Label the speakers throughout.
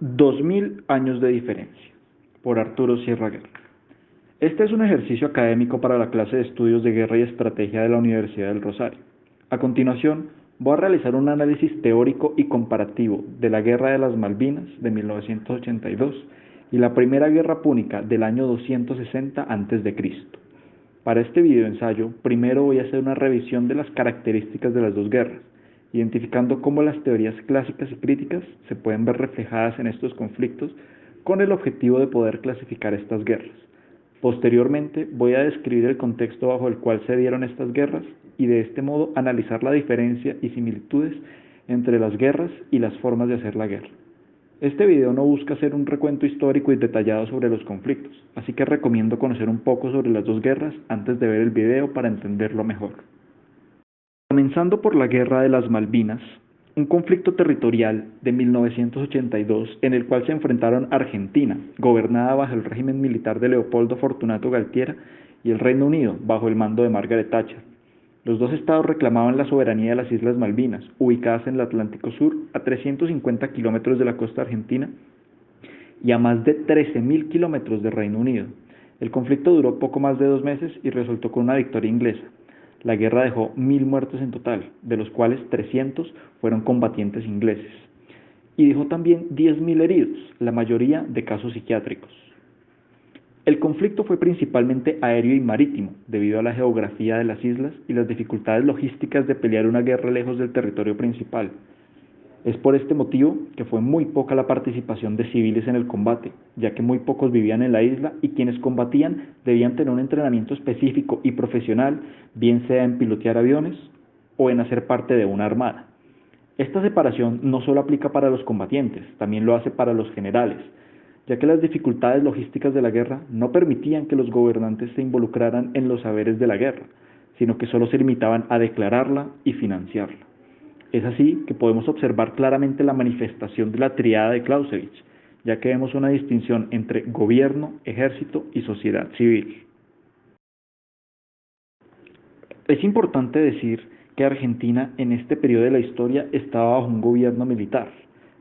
Speaker 1: 2000 años de diferencia, por Arturo Sierra Guerra. Este es un ejercicio académico para la clase de Estudios de Guerra y Estrategia de la Universidad del Rosario. A continuación, voy a realizar un análisis teórico y comparativo de la Guerra de las Malvinas de 1982 y la Primera Guerra Púnica del año 260 a.C. Para este videoensayo, primero voy a hacer una revisión de las características de las dos guerras, identificando cómo las teorías clásicas y críticas se pueden ver reflejadas en estos conflictos con el objetivo de poder clasificar estas guerras. Posteriormente, voy a describir el contexto bajo el cual se dieron estas guerras y de este modo analizar la diferencia y similitudes entre las guerras y las formas de hacer la guerra. Este video no busca hacer un recuento histórico y detallado sobre los conflictos, así que recomiendo conocer un poco sobre las dos guerras antes de ver el video para entenderlo mejor. Comenzando por la Guerra de las Malvinas, un conflicto territorial de 1982 en el cual se enfrentaron Argentina, gobernada bajo el régimen militar de Leopoldo Fortunato Galtiera, y el Reino Unido, bajo el mando de Margaret Thatcher. Los dos estados reclamaban la soberanía de las Islas Malvinas, ubicadas en el Atlántico Sur, a 350 kilómetros de la costa argentina y a más de 13.000 kilómetros del Reino Unido. El conflicto duró poco más de 2 meses y resultó con una victoria inglesa. La guerra dejó 1.000 muertos en total, de los cuales 300 fueron combatientes ingleses, y dejó también 10.000 heridos, la mayoría de casos psiquiátricos. El conflicto fue principalmente aéreo y marítimo, debido a la geografía de las islas y las dificultades logísticas de pelear una guerra lejos del territorio principal. Es por este motivo que fue muy poca la participación de civiles en el combate, ya que muy pocos vivían en la isla y quienes combatían debían tener un entrenamiento específico y profesional, bien sea en pilotear aviones o en hacer parte de una armada. Esta separación no solo aplica para los combatientes, también lo hace para los generales, ya que las dificultades logísticas de la guerra no permitían que los gobernantes se involucraran en los saberes de la guerra, sino que solo se limitaban a declararla y financiarla. Es así que podemos observar claramente la manifestación de la tríada de Clausewitz, ya que vemos una distinción entre gobierno, ejército y sociedad civil. Es importante decir que Argentina en este periodo de la historia estaba bajo un gobierno militar,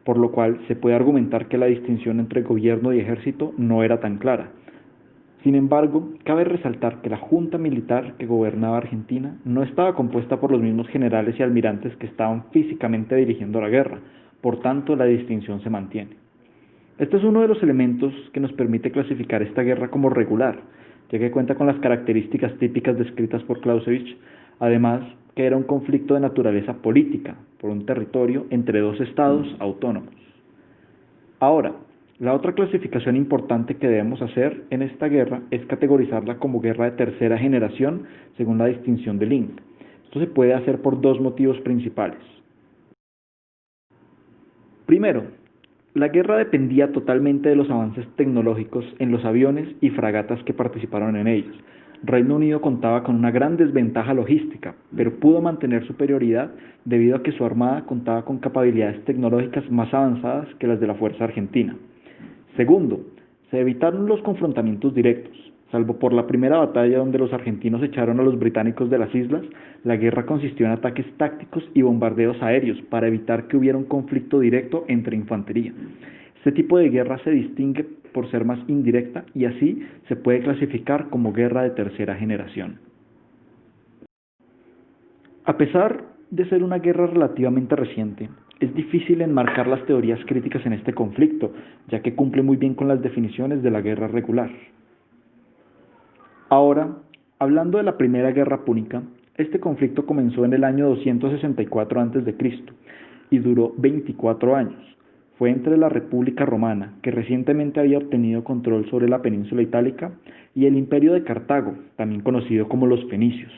Speaker 1: por lo cual se puede argumentar que la distinción entre gobierno y ejército no era tan clara. Sin embargo, cabe resaltar que la junta militar que gobernaba Argentina no estaba compuesta por los mismos generales y almirantes que estaban físicamente dirigiendo la guerra, por tanto la distinción se mantiene. Este es uno de los elementos que nos permite clasificar esta guerra como regular, ya que cuenta con las características típicas descritas por Clausewitz, además que era un conflicto de naturaleza política, por un territorio entre dos estados autónomos. Ahora, la otra clasificación importante que debemos hacer en esta guerra es categorizarla como guerra de tercera generación según la distinción de Link. Esto se puede hacer por dos motivos principales. Primero, la guerra dependía totalmente de los avances tecnológicos en los aviones y fragatas que participaron en ellos. Reino Unido contaba con una gran desventaja logística, pero pudo mantener superioridad debido a que su armada contaba con capacidades tecnológicas más avanzadas que las de la Fuerza Argentina. Segundo, se evitaron los confrontamientos directos. Salvo por la primera batalla donde los argentinos echaron a los británicos de las islas, la guerra consistió en ataques tácticos y bombardeos aéreos para evitar que hubiera un conflicto directo entre infantería. Este tipo de guerra se distingue por ser más indirecta y así se puede clasificar como guerra de tercera generación. A pesar de ser una guerra relativamente reciente, es difícil enmarcar las teorías críticas en este conflicto, ya que cumple muy bien con las definiciones de la guerra regular. Ahora, hablando de la Primera Guerra Púnica, este conflicto comenzó en el año 264 a.C. y duró 24 años. Fue entre la República Romana, que recientemente había obtenido control sobre la península itálica, y el Imperio de Cartago, también conocido como los fenicios,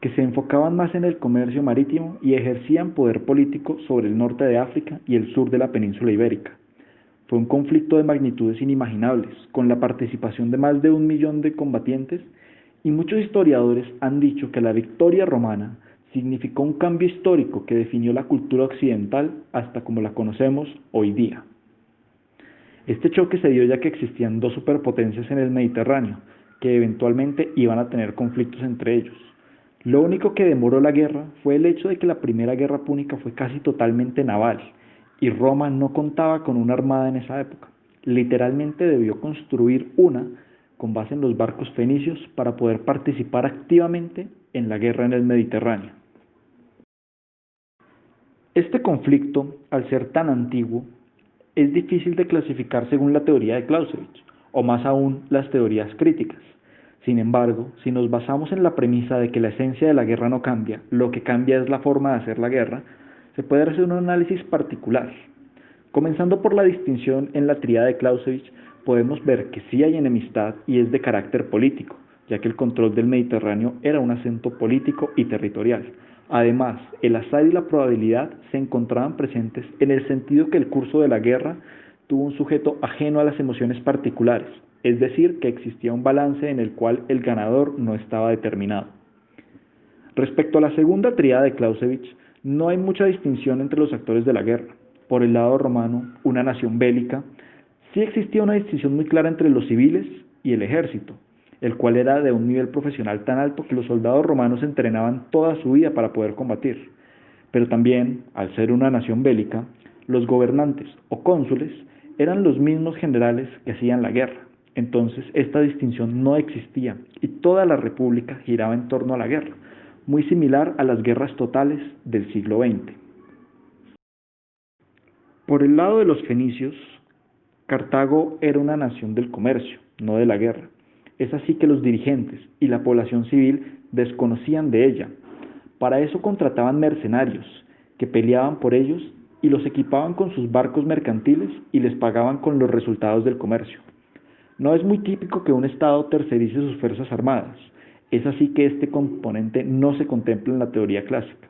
Speaker 1: que se enfocaban más en el comercio marítimo y ejercían poder político sobre el norte de África y el sur de la península ibérica. Fue un conflicto de magnitudes inimaginables, con la participación de más de 1 millón de combatientes, y muchos historiadores han dicho que la victoria romana significó un cambio histórico que definió la cultura occidental hasta como la conocemos hoy día. Este choque se dio ya que existían dos superpotencias en el Mediterráneo, que eventualmente iban a tener conflictos entre ellos. Lo único que demoró la guerra fue el hecho de que la Primera Guerra Púnica fue casi totalmente naval, y Roma no contaba con una armada en esa época. Literalmente debió construir una con base en los barcos fenicios para poder participar activamente en la guerra en el Mediterráneo. Este conflicto, al ser tan antiguo, es difícil de clasificar según la teoría de Clausewitz, o más aún las teorías críticas. Sin embargo, si nos basamos en la premisa de que la esencia de la guerra no cambia, lo que cambia es la forma de hacer la guerra, se puede hacer un análisis particular. Comenzando por la distinción en la tríada de Clausewitz, podemos ver que sí hay enemistad y es de carácter político, ya que el control del Mediterráneo era un asunto político y territorial. Además, el azar y la probabilidad se encontraban presentes en el sentido que el curso de la guerra tuvo un sujeto ajeno a las emociones particulares, es decir, que existía un balance en el cual el ganador no estaba determinado. Respecto a la segunda tríada de Clausewitz, no hay mucha distinción entre los actores de la guerra. Por el lado romano, una nación bélica, sí existía una distinción muy clara entre los civiles y el ejército, el cual era de un nivel profesional tan alto que los soldados romanos entrenaban toda su vida para poder combatir. Pero también, al ser una nación bélica, los gobernantes o cónsules eran los mismos generales que hacían la guerra. Entonces, esta distinción no existía y toda la república giraba en torno a la guerra, muy similar a las guerras totales del siglo XX. Por el lado de los fenicios, Cartago era una nación del comercio, no de la guerra. Es así que los dirigentes y la población civil desconocían de ella. Para eso contrataban mercenarios, que peleaban por ellos y los equipaban con sus barcos mercantiles y les pagaban con los resultados del comercio. No es muy típico que un Estado tercerice sus fuerzas armadas. Es así que este componente no se contempla en la teoría clásica.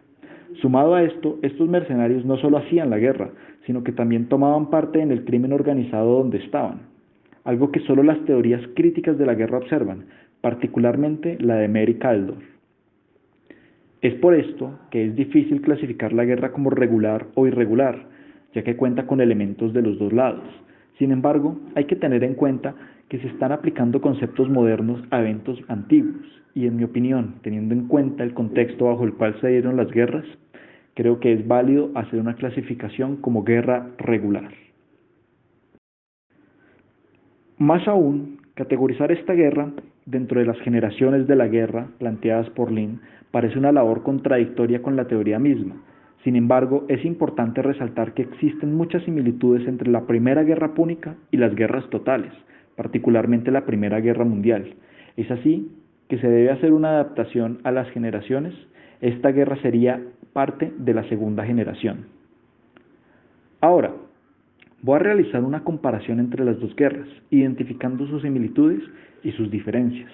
Speaker 1: Sumado a esto, estos mercenarios no solo hacían la guerra, sino que también tomaban parte en el crimen organizado donde estaban, algo que solo las teorías críticas de la guerra observan, particularmente la de Mary Kaldor. Es por esto que es difícil clasificar la guerra como regular o irregular, ya que cuenta con elementos de los dos lados. Sin embargo, hay que tener en cuenta que se están aplicando conceptos modernos a eventos antiguos, y en mi opinión, teniendo en cuenta el contexto bajo el cual se dieron las guerras, creo que es válido hacer una clasificación como guerra regular. Más aún, categorizar esta guerra dentro de las generaciones de la guerra planteadas por Lynn parece una labor contradictoria con la teoría misma. Sin embargo, es importante resaltar que existen muchas similitudes entre la Primera Guerra Púnica y las guerras totales, particularmente la Primera Guerra Mundial. Es así que se debe hacer una adaptación a las generaciones. Esta guerra sería parte de la segunda generación. Ahora, voy a realizar una comparación entre las dos guerras, identificando sus similitudes y sus diferencias.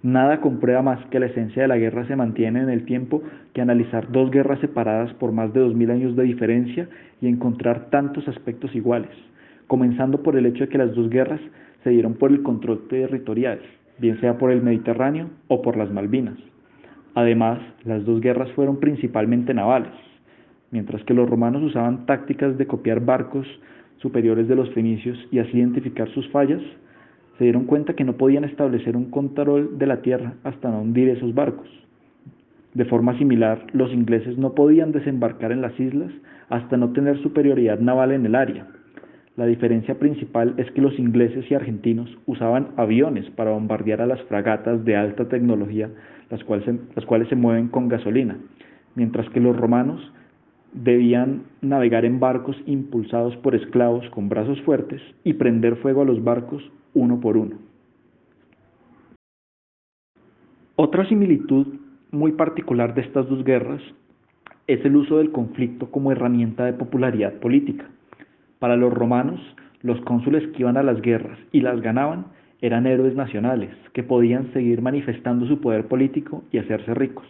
Speaker 1: Nada comprueba más que la esencia de la guerra se mantiene en el tiempo que analizar dos guerras separadas por más de 2000 años de diferencia y encontrar tantos aspectos iguales, comenzando por el hecho de que las dos guerras se dieron por el control territorial, bien sea por el Mediterráneo o por las Malvinas. Además, las dos guerras fueron principalmente navales. Mientras que los romanos usaban tácticas de copiar barcos superiores de los fenicios y así identificar sus fallas, se dieron cuenta que no podían establecer un control de la tierra hasta no hundir esos barcos. De forma similar, los ingleses no podían desembarcar en las islas hasta no tener superioridad naval en el área. La diferencia principal es que los ingleses y argentinos usaban aviones para bombardear a las fragatas de alta tecnología, las cuales se mueven con gasolina, mientras que los romanos debían navegar en barcos impulsados por esclavos con brazos fuertes y prender fuego a los barcos uno por uno. Otra similitud muy particular de estas dos guerras es el uso del conflicto como herramienta de popularidad política. Para los romanos, los cónsules que iban a las guerras y las ganaban eran héroes nacionales que podían seguir manifestando su poder político y hacerse ricos.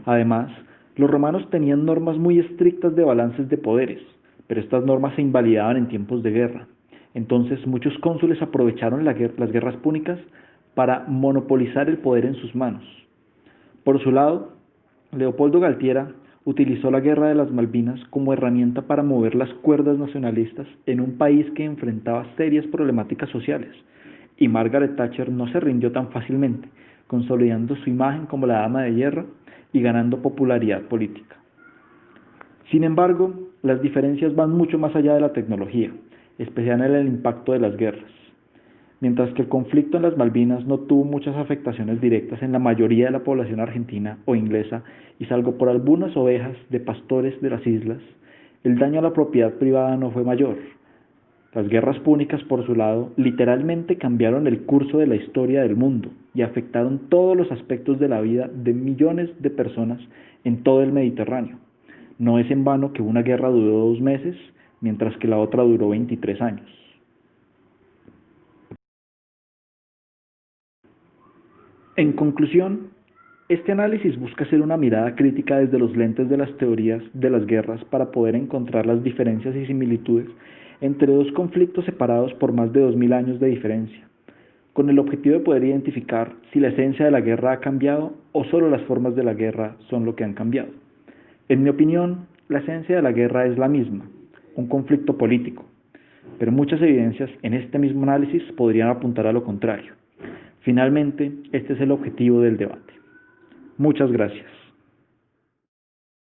Speaker 1: Además, los romanos tenían normas muy estrictas de balances de poderes, pero estas normas se invalidaban en tiempos de guerra. Entonces muchos cónsules aprovecharon las guerras púnicas para monopolizar el poder en sus manos. Por su lado, Leopoldo Galtiera utilizó la Guerra de las Malvinas como herramienta para mover las cuerdas nacionalistas en un país que enfrentaba serias problemáticas sociales, y Margaret Thatcher no se rindió tan fácilmente, consolidando su imagen como la dama de hierro y ganando popularidad política. Sin embargo, las diferencias van mucho más allá de la tecnología, especialmente en el impacto de las guerras. Mientras que el conflicto en las Malvinas no tuvo muchas afectaciones directas en la mayoría de la población argentina o inglesa, y salvo por algunas ovejas de pastores de las islas, el daño a la propiedad privada no fue mayor. Las guerras púnicas, por su lado, literalmente cambiaron el curso de la historia del mundo y afectaron todos los aspectos de la vida de millones de personas en todo el Mediterráneo. No es en vano que una guerra duró 2 meses, mientras que la otra duró 23 años. En conclusión, este análisis busca hacer una mirada crítica desde los lentes de las teorías de las guerras para poder encontrar las diferencias y similitudes entre dos conflictos separados por más de 2000 años de diferencia, con el objetivo de poder identificar si la esencia de la guerra ha cambiado o solo las formas de la guerra son lo que han cambiado. En mi opinión, la esencia de la guerra es la misma, un conflicto político, pero muchas evidencias en este mismo análisis podrían apuntar a lo contrario. Finalmente, este es el objetivo del debate. Muchas gracias.